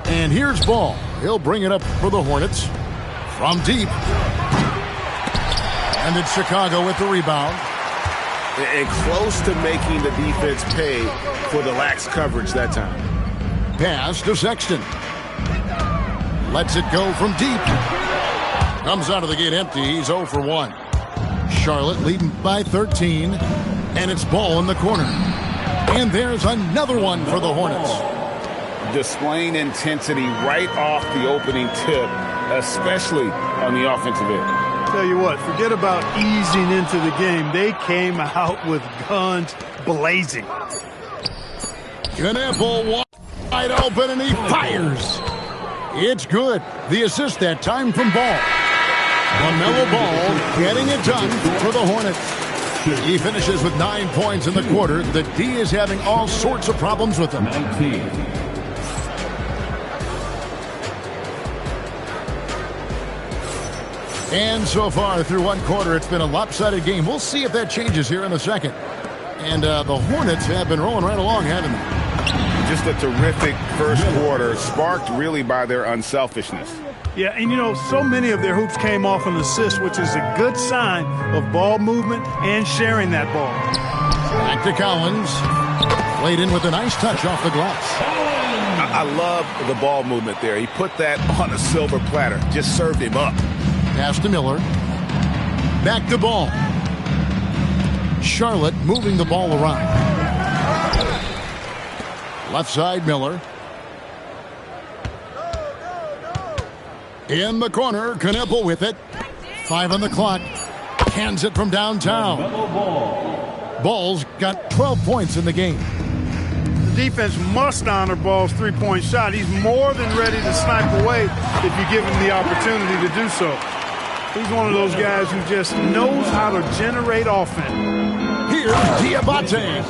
And here's Ball. He'll bring it up for the Hornets. From deep. And it's Chicago with the rebound. And close to making the defense pay for the lax coverage that time. Pass to Sexton. Lets it go from deep. Comes out of the gate empty. He's 0 for 1. Charlotte leading by 13. And it's Ball in the corner. And there's another one for the Hornets. Displaying intensity right off the opening tip, especially on the offensive end. Tell you what, forget about easing into the game. They came out with guns blazing. Knipple wide open, and he fires. It's good. The assist that time from Ball. LaMelo Ball getting it done for the Hornets. He finishes with 9 points in the quarter. The D is having all sorts of problems with him. 19. And so far through one quarter, it's been a lopsided game. We'll see if that changes here in the second. And the Hornets have been rolling right along, haven't they? Just a terrific first quarter, sparked really by their unselfishness. Yeah, and you know, so many of their hoops came off an assist, which is a good sign of ball movement and sharing that ball. Back to Collins. Played in with a nice touch off the glass. I love the ball movement there. He put that on a silver platter. Just served him up. Pass to Miller. Back to Ball. Charlotte moving the ball around. Left side, Miller. In the corner, Knipple with it. 5 on the clock. Hands it from downtown. Ball's got 12 points in the game. Defense must honor Ball's three-point shot. He's more than ready to snipe away if you give him the opportunity to do so. He's one of those guys who just knows how to generate offense. Here's Diabate.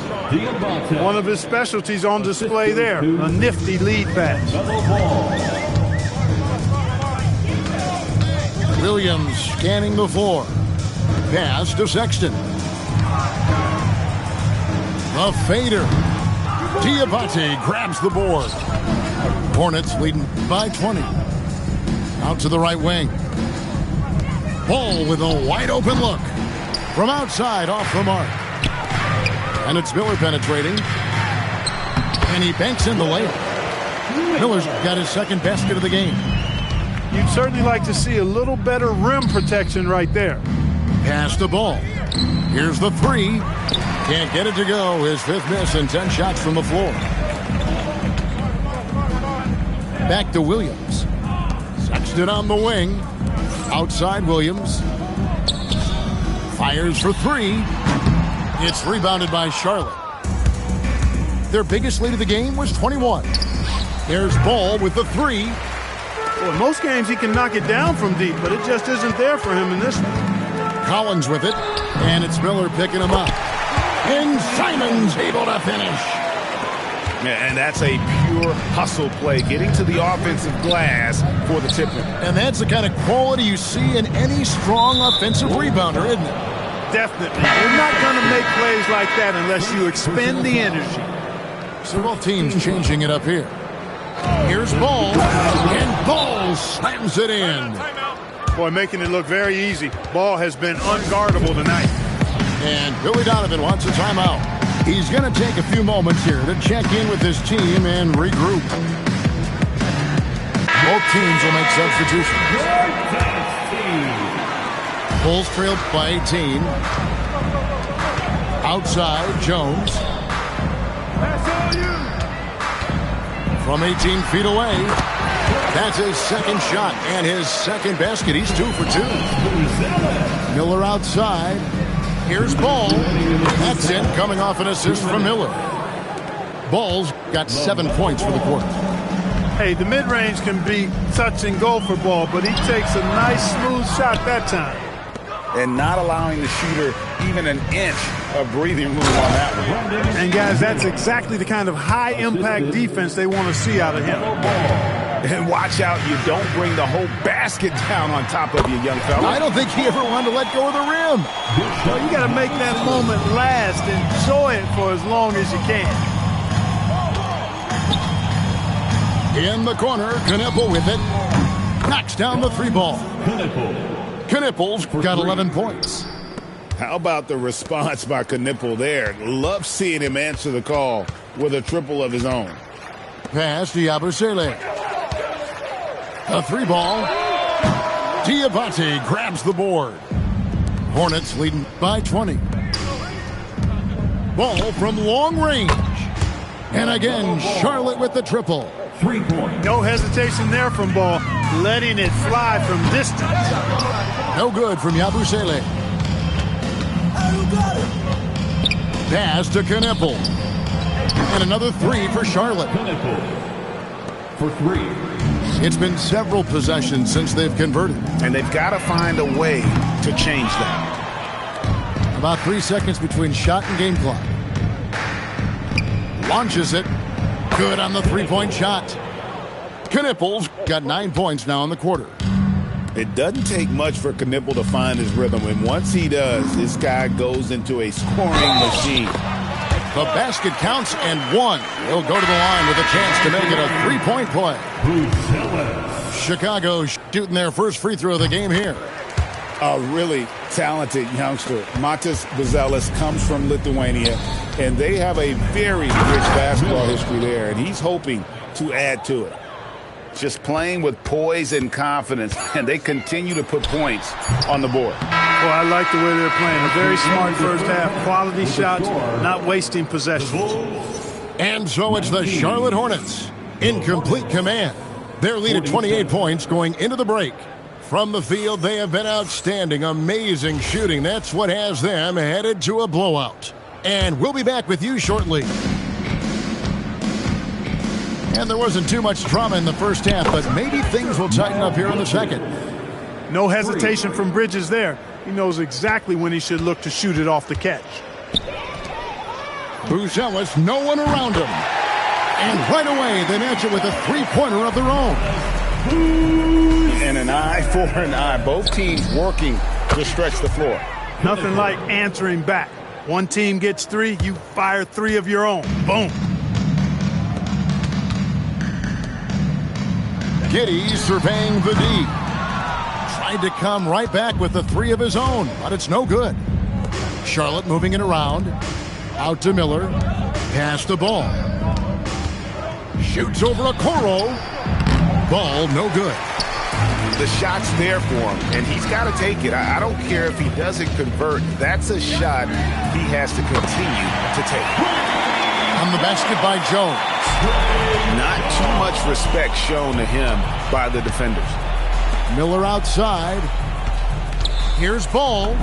One of his specialties on display there, a nifty lead pass. Williams scanning the floor. Pass to Sexton. The fader. Diabate grabs the board. Hornets leading by 20. Out to the right wing. Ball with a wide open look. From outside off the mark. And it's Miller penetrating. And he banks in the layup. Miller's got his second basket of the game. You'd certainly like to see a little better rim protection right there. Pass the ball. Here's the three. Can't get it to go. His fifth miss and 10 shots from the floor. Back to Williams. Sexton on the wing. Outside Williams. Fires for three. It's rebounded by Charlotte. Their biggest lead of the game was 21. There's Ball with the three. Well, in most games he can knock it down from deep, but it just isn't there for him in this one. Collins with it. And it's Miller picking him up. And Simon's able to finish. And that's a pure hustle play, getting to the offensive glass for the tip. And that's the kind of quality you see in any strong offensive rebounder, isn't it? Definitely. You're not going to make plays like that unless you expend the energy. So both teams changing it up here. Here's Ball. And Ball slams it in. Boy, making it look very easy. Ball has been unguardable tonight. And Billy Donovan wants a timeout. He's going to take a few moments here to check in with his team and regroup. Both teams will make substitutions. Bulls trailed by 18. Outside, Jones. From 18 feet away. That's his second shot and his second basket. He's 2 for 2. Miller outside. Here's Ball. That's it, coming off an assist from Miller. Ball's got 7 points for the quarter. Hey, the mid-range can be touch and go for Ball, but he takes a nice, smooth shot that time. And not allowing the shooter even an inch of breathing room on that one. And, guys, that's exactly the kind of high-impact defense they want to see out of him. And watch out, you don't bring the whole basket down on top of you, young fella. I don't think he ever wanted to let go of the rim. Well, you got to make that moment last. Enjoy it for as long as you can. In the corner, Knipple with it. Knocks down the three ball. Knipple's got 11 points. How about the response by Knipple there? Love seeing him answer the call with a triple of his own. Pass to Yabusele. A three ball. Diabate grabs the board. Hornets leading by 20. Ball from long range. And again, Charlotte with the triple. 3 points. No hesitation there from Ball. Letting it fly from distance. No good from Yabusele. Pass to Knipple. And another three for Charlotte. For 3. It's been several possessions since they've converted. And they've got to find a way to change that. About 3 seconds between shot and game clock. Launches it. Good on the three-point shot. Knipple's got 9 points now in the quarter. It doesn't take much for Knipple to find his rhythm, and once he does, this guy goes into a scoring machine. The basket counts and one. He'll go to the line with a chance to make it a three-point play. Chicago shooting their first free throw of the game here. A really talented youngster. Matas Buzelis comes from Lithuania, and they have a very rich basketball history there, and he's hoping to add to it. Just playing with poise and confidence, and they continue to put points on the board. Well, I like the way they're playing. A very smart first half. Quality shots, not wasting possessions. And so it's the Charlotte Hornets in complete command. Their lead at 28 points going into the break. From the field, they have been outstanding. Amazing shooting. That's what has them headed to a blowout. And we'll be back with you shortly. And there wasn't too much drama in the first half, but maybe things will tighten up here in the second. No hesitation from Bridges there. He knows exactly when he should look to shoot it off the catch. Buzelis, no one around him. And right away, they match it with a three-pointer of their own. And an eye for an eye. Both teams working to stretch the floor. Nothing like answering back. One team gets three, you fire three of your own. Boom. Giddey surveying the D. Tried to come right back with the three of his own, but it's no good. Charlotte moving it around. Out to Miller. Pass the ball. Shoots over Okoro. Ball no good. The shot's there for him, and he's got to take it. I don't care if he doesn't convert. That's a shot he has to continue to take. On the basket by Jones. Not too much respect shown to him by the defenders. Miller outside. Here's Ball.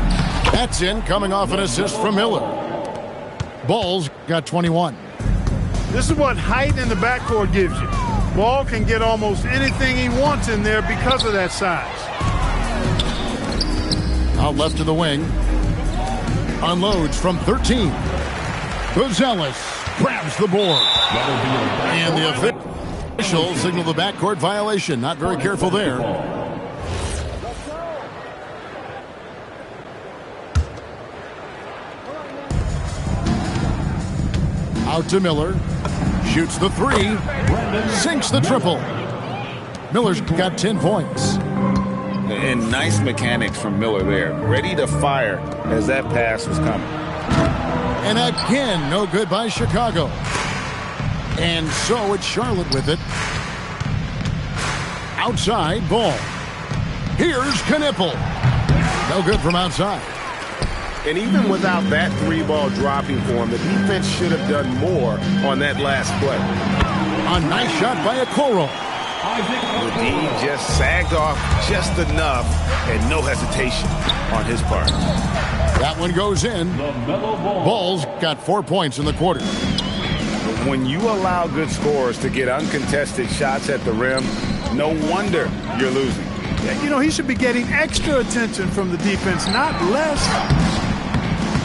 That's in, coming off an assist from Miller. Ball's got 21. This is what height in the backcourt gives you. Ball can get almost anything he wants in there because of that size. Out left to the wing. Unloads from 13. Buzelis grabs the board. And the official signal the backcourt violation. Not very careful there. Out to Miller. Shoots the three. Sinks the triple. Miller's got 10 points. And nice mechanics from Miller there. Ready to fire as that pass was coming. And again, no good by Chicago. And so it's Charlotte with it. Outside Ball. Here's Knipple. No good from outside. And even without that three ball dropping for him, the defense should have done more on that last play. A nice shot by Okoro. The D just sagged off just enough and no hesitation on his part. That one goes in. Ball's got 4 points in the quarter. When you allow good scorers to get uncontested shots at the rim, no wonder you're losing. You know, he should be getting extra attention from the defense, not less.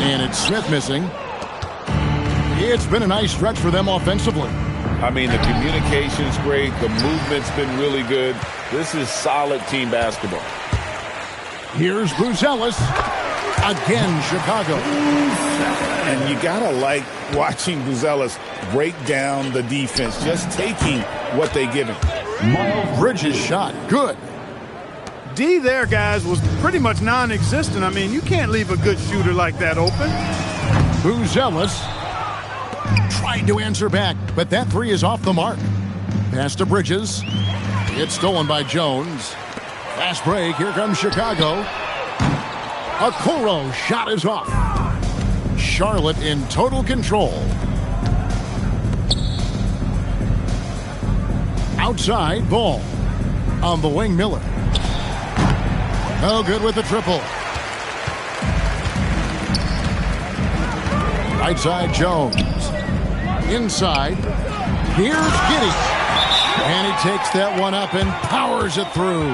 And it's Smith missing. It's been a nice stretch for them offensively. I mean, the communication's great. The movement's been really good. This is solid team basketball. Here's Buzelis. Again, Chicago. And you got to like watching Buzelis break down the defense, just taking what they give him. Bridges shot. Good. D there, guys, was pretty much non-existent. I mean, you can't leave a good shooter like that open. Buzelis tried to answer back, but that three is off the mark. Pass to Bridges. It's stolen by Jones. Fast break. Here comes Chicago. Okoro shot is off. Charlotte in total control. Outside Ball. On the wing, Miller. No good with the triple. Right side, Jones. Inside. Here's Giddey. And he takes that one up and powers it through.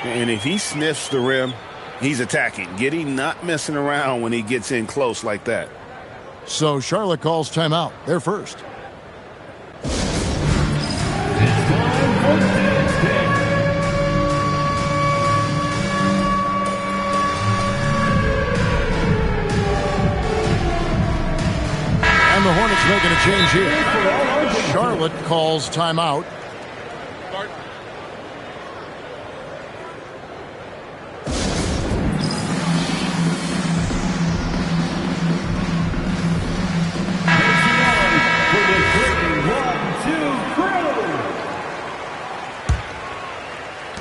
And if he sniffs the rim, he's attacking. Giddey not messing around when he gets in close like that. So Charlotte calls timeout. They're first. Hornets making a change here. Charlotte calls timeout.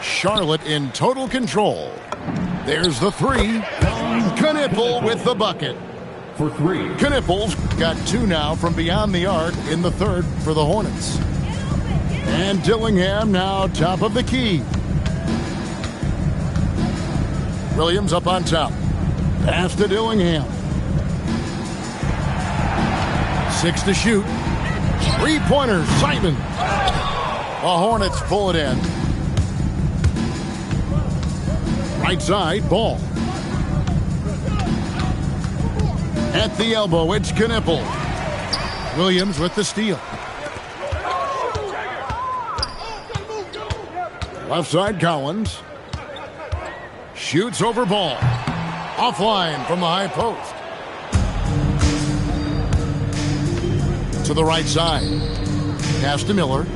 Charlotte in total control. There's the three. Knippel with the bucket. For three. Knippel's got two now from beyond the arc in the third for the Hornets. And Dillingham now top of the key. Williams up on top. Pass to Dillingham. 6 to shoot. Three-pointer, Simon. The Hornets pull it in. Right side, Ball. At the elbow, it's Knippel. Williams with the steal. Left side, Collins. Shoots over Ball. Offline from the high post. To the right side. Pass to Miller.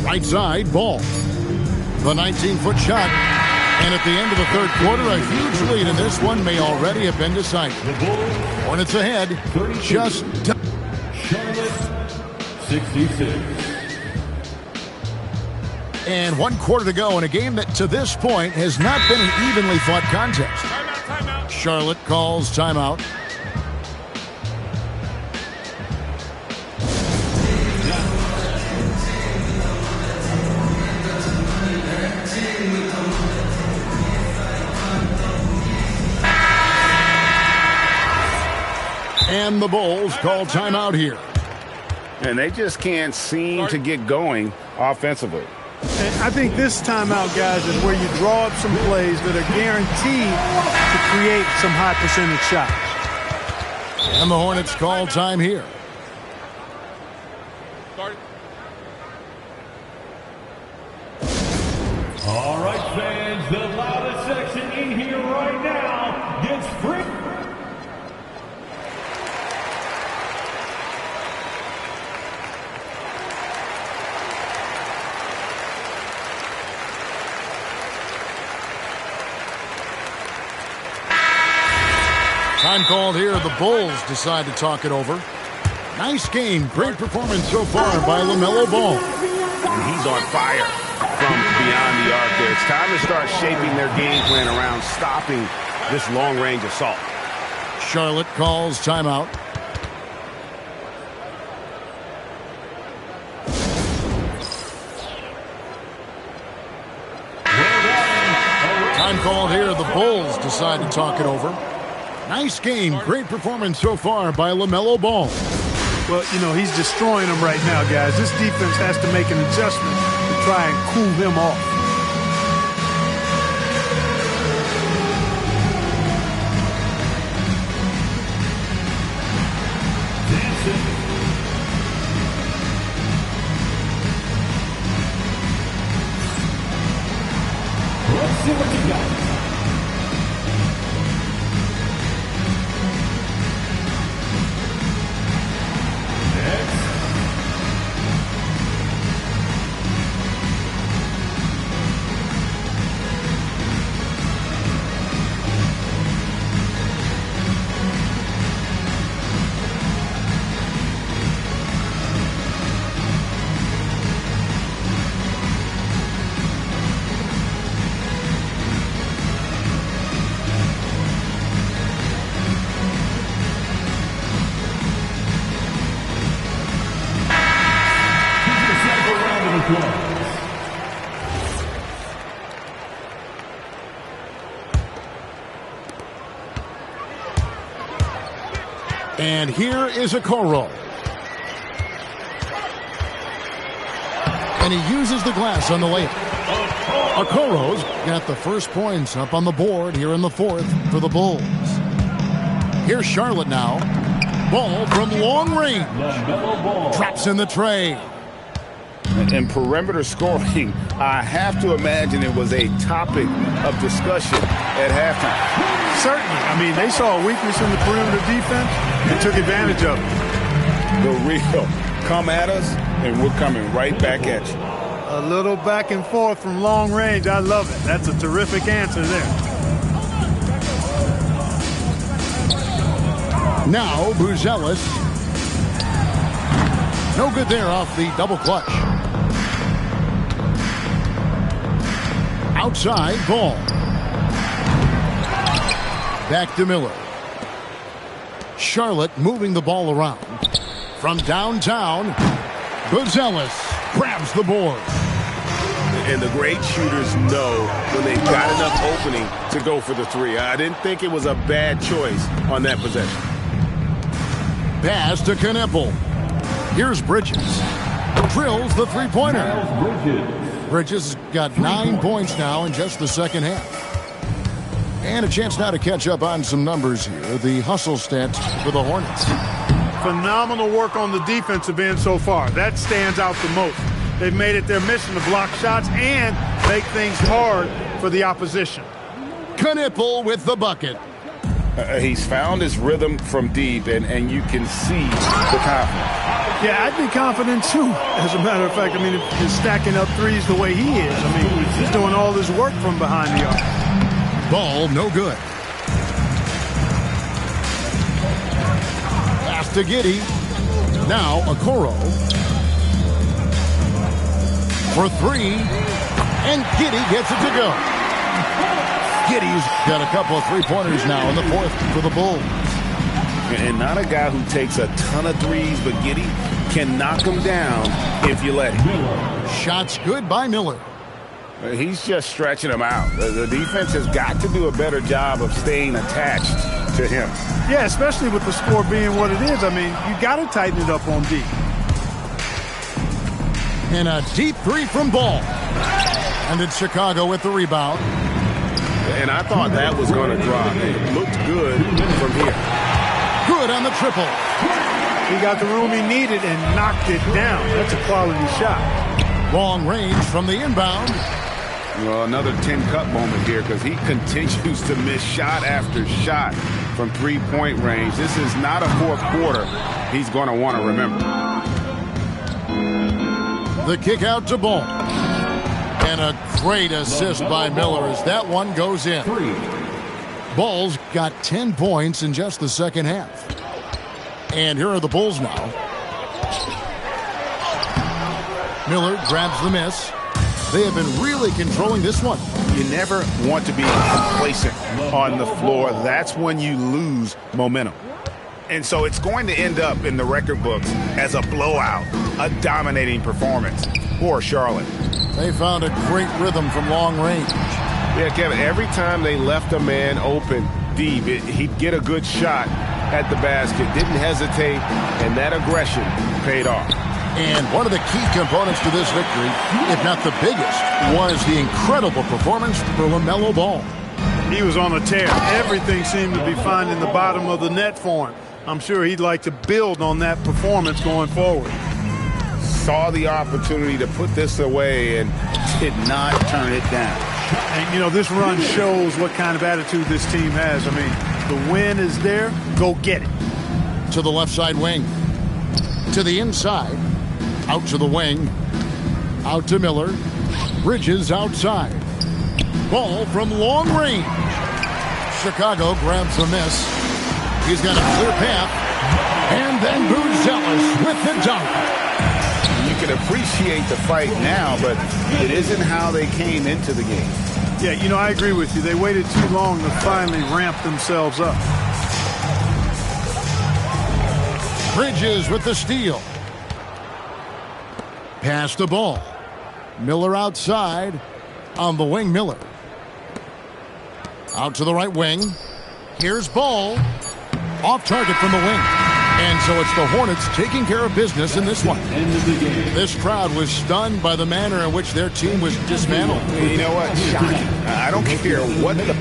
Right side, Ball. The 19-foot shot. And at the end of the third quarter, a huge lead in this one may already have been decided. Hornets ahead. Just Charlotte 66. And 1 quarter to go in a game that to this point has not been an evenly fought contest. Timeout. Charlotte calls timeout. And the Bulls call timeout here. And they just can't seem to get going offensively. And I think this timeout, guys, is where you draw up some plays that are guaranteed to create some high percentage shots. And the Hornets call time here. All right, fans, the loudest section in here right now gets free. Time called here. The Bulls decide to talk it over. Nice game. Great performance so far by LaMelo Ball. And he's on fire from beyond the arc there. It's time to start shaping their game plan around stopping this long-range assault. Charlotte calls timeout. Time called here. The Bulls decide to talk it over. Nice game. Great performance so far by LaMelo Ball. Well, you know, he's destroying them right now, guys. This defense has to make an adjustment to try and cool him off. Let's see what you got. And here is Okoro. And he uses the glass on the layup. Okoro's got the first points up on the board here in the fourth for the Bulls. Here's Charlotte now. Ball from long range. Drops in the tray. And perimeter scoring, I have to imagine it was a topic of discussion at halftime. Certainly. I mean, they saw a weakness in the perimeter defense and took advantage of it. the real. Come at us, and we're coming right back at you. A little back and forth from long range. I love it. That's a terrific answer there. Now, Buzelis. No good there off the double clutch. Outside ball. Back to Miller. Charlotte moving the ball around. From downtown, Buzelis grabs the board. And the great shooters know when they've got enough opening to go for the three. I didn't think it was a bad choice on that possession. Pass to Kneppel. Here's Bridges. Drills the three-pointer. Bridges has got 9 points now in just the second half. And a chance now to catch up on some numbers here. The hustle stats for the Hornets. Phenomenal work on the defensive end so far. That stands out the most. They've made it their mission to block shots and make things hard for the opposition. Kneppel with the bucket. He's found his rhythm from deep, and you can see the confidence. Yeah, I'd be confident too. As a matter of fact, I mean, if he's stacking up threes the way he is, I mean, he's doing all this work from behind the arc. Ball no good. Pass to Giddey. Now Okoro. For three. And Giddey gets it to go. Giddey's got a couple of three-pointers now in the fourth for the Bulls. And not a guy who takes a ton of threes, but Giddey can knock them down if you let him. Shots good by Miller. He's just stretching them out. The defense has got to do a better job of staying attached to him. Yeah, especially with the score being what it is. I mean, you got to tighten it up on D. And a deep three from Ball. And it's Chicago with the rebound. And I thought that was going to drop. It looked good from here. Good on the triple. He got the room he needed and knocked it down. That's a quality shot. Long range from the inbound. Well, another 10-cut moment here because he continues to miss shot after shot from three-point range. This is not a fourth quarter he's going to want to remember. The kick out to Ball. And a great assist by Miller as that one goes in. Ball's got 10 points in just the second half. And here are the Bulls now. Miller grabs the miss. They have been really controlling this one. You never want to be complacent on the floor. That's when you lose momentum. And so it's going to end up in the record books as a blowout, a dominating performance for Charlotte. They found a great rhythm from long range. Yeah, Kevin, every time they left a man open deep, he'd get a good shot at the basket, didn't hesitate, and that aggression paid off. And one of the key components to this victory, if not the biggest, was the incredible performance for LaMelo Ball. He was on a tear. Everything seemed to be finding the bottom of the net for him. I'm sure he'd like to build on that performance going forward. Saw the opportunity to put this away and did not turn it down. And, you know, this run shows what kind of attitude this team has. I mean, the win is there. Go get it. To the left side wing. To the inside. Out to the wing. Out to Miller. Bridges outside. Ball from long range. Chicago grabs the miss. He's got a clear path. And then Buzelis with the dunk. You can appreciate the fight now, but it isn't how they came into the game. Yeah, you know, I agree with you. They waited too long to finally ramp themselves up. Bridges with the steal. Pass the ball. Miller outside. On the wing, Miller. Out to the right wing. Here's Ball. Off target from the wing. And so it's the Hornets taking care of business in this one. This crowd was stunned by the manner in which their team was dismantled. You know what? Shocking. I don't care what the